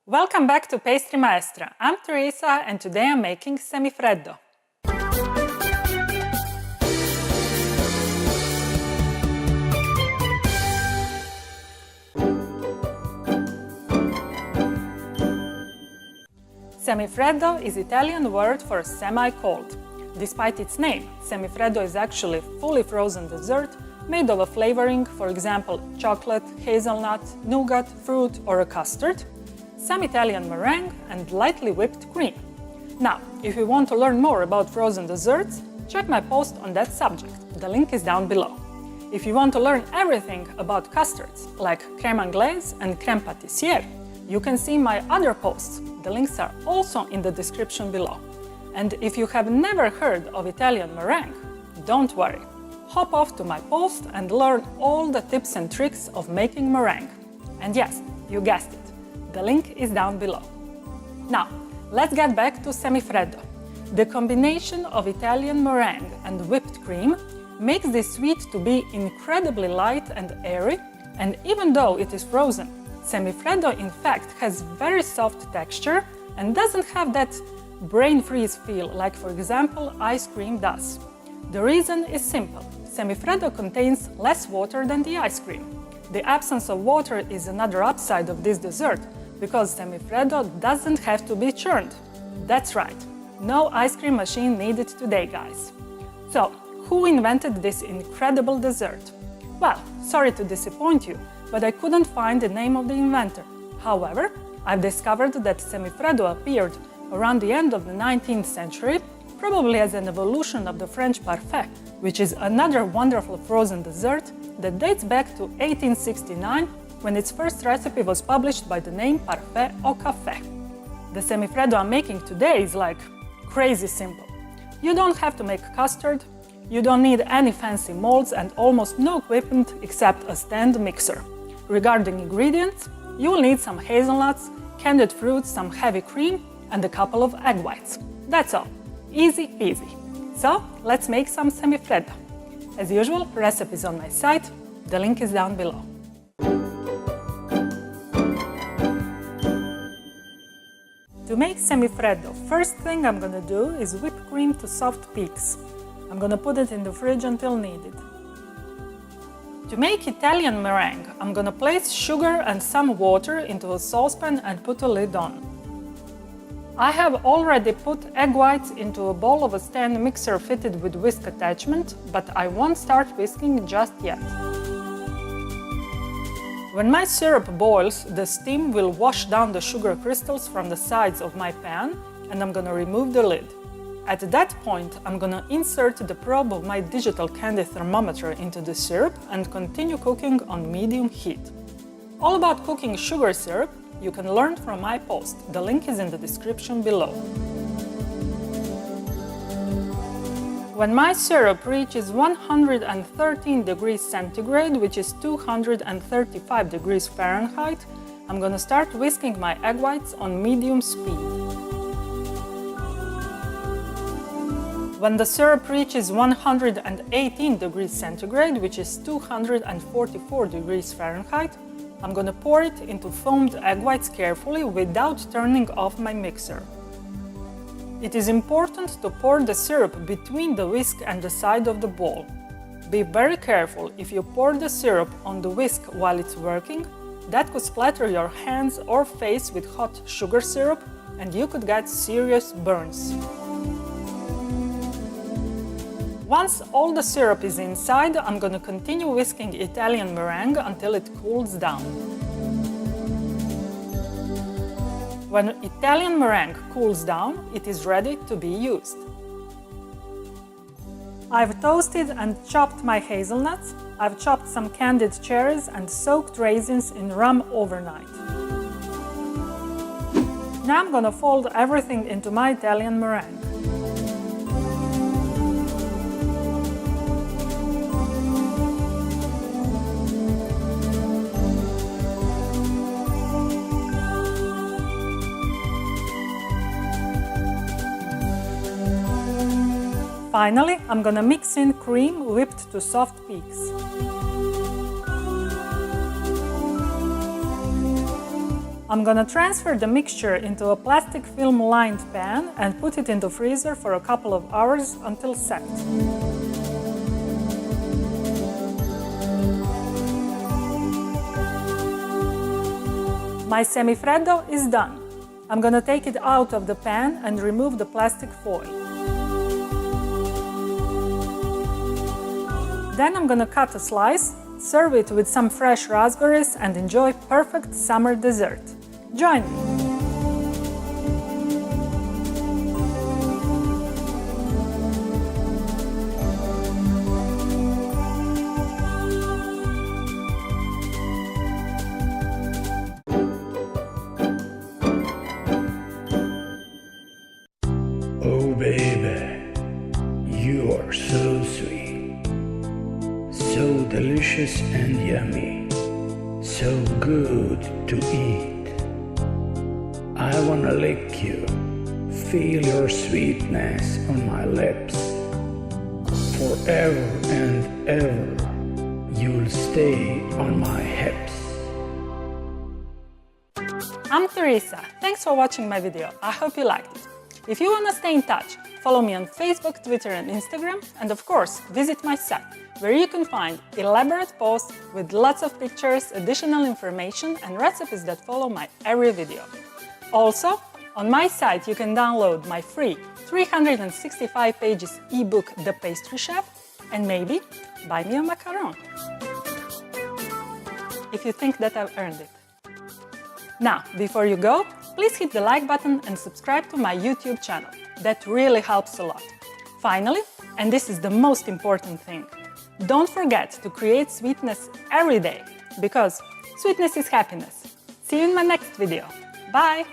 Welcome back to Pastry Maestra. I'm Teresa and today I'm making semifreddo. Semifreddo is Italian word for semi-cold. Despite its name, semifreddo is actually fully frozen dessert made of a flavoring, for example, chocolate, hazelnut, nougat, fruit or a custard, some Italian meringue and lightly whipped cream. Now, if you want to learn more about frozen desserts, check my post on that subject. The link is down below. If you want to learn everything about custards, like crème anglaise and crème pâtissière, you can see my other posts. The links are also in the description below. And if you have never heard of Italian meringue, don't worry. Hop off to my post and learn all the tips and tricks of making meringue. And yes, you guessed it, the link is down below. Now, let's get back to semifreddo. The combination of Italian meringue and whipped cream makes this sweet to be incredibly light and airy, and even though it is frozen, semifreddo in fact has very soft texture and doesn't have that brain freeze feel like, for example, ice cream does. The reason is simple. Semifreddo contains less water than the ice cream. The absence of water is another upside of this dessert because semifreddo doesn't have to be churned. That's right, no ice cream machine needed today, guys. So, who invented this incredible dessert? Well, sorry to disappoint you, but I couldn't find the name of the inventor. However, I've discovered that semifreddo appeared around the end of the 19th century, probably as an evolution of the French parfait, which is another wonderful frozen dessert that dates back to 1869, when its first recipe was published by the name Parfait au café. The semifreddo I'm making today is like crazy simple. You don't have to make custard, you don't need any fancy molds and almost no equipment except a stand mixer. Regarding ingredients, you will need some hazelnuts, candied fruits, some heavy cream, and a couple of egg whites. That's all. Easy peasy. So, let's make some semifreddo. As usual, recipes on my site. The link is down below. To make semifreddo, first thing I'm gonna do is whip cream to soft peaks. I'm gonna put it in the fridge until needed. To make Italian meringue, I'm gonna place sugar and some water into a saucepan and put a lid on. I have already put egg whites into a bowl of a stand mixer fitted with whisk attachment, but I won't start whisking just yet. When my syrup boils, the steam will wash down the sugar crystals from the sides of my pan, and I'm gonna remove the lid. At that point, I'm gonna insert the probe of my digital candy thermometer into the syrup and continue cooking on medium heat. All about cooking sugar syrup you can learn from my post. The link is in the description below. When my syrup reaches 113 degrees centigrade, which is 235 degrees Fahrenheit, I'm gonna start whisking my egg whites on medium speed. When the syrup reaches 118 degrees centigrade, which is 244 degrees Fahrenheit, I'm gonna pour it into foamed egg whites carefully without turning off my mixer. It is important to pour the syrup between the whisk and the side of the bowl. Be very careful. If you pour the syrup on the whisk while it's working, that could splatter your hands or face with hot sugar syrup and you could get serious burns. Once all the syrup is inside, I'm gonna continue whisking Italian meringue until it cools down. When Italian meringue cools down, it is ready to be used. I've toasted and chopped my hazelnuts. I've chopped some candied cherries and soaked raisins in rum overnight. Now I'm gonna fold everything into my Italian meringue. Finally, I'm gonna mix in cream whipped to soft peaks. I'm gonna transfer the mixture into a plastic film-lined pan and put it into freezer for a couple of hours until set. My semifreddo is done. I'm gonna take it out of the pan and remove the plastic foil. Then I'm gonna cut a slice, serve it with some fresh raspberries and enjoy perfect summer dessert. Join me! Oh baby, you are so sweet, so delicious and yummy, so good to eat. I wanna lick you, feel your sweetness on my lips. Forever and ever, you'll stay on my hips. I'm Teresa. Thanks for watching my video. I hope you liked it. If you want to stay in touch, follow me on Facebook, Twitter and Instagram, and of course, visit my site, where you can find elaborate posts with lots of pictures, additional information and recipes that follow my every video. Also, on my site you can download my free 365 pages ebook The Pastry Chef and maybe buy me a macaron, if you think that I've earned it. Now, before you go, please hit the like button and subscribe to my YouTube channel. That really helps a lot. Finally, and this is the most important thing, don't forget to create sweetness every day, because sweetness is happiness. See you in my next video. Bye!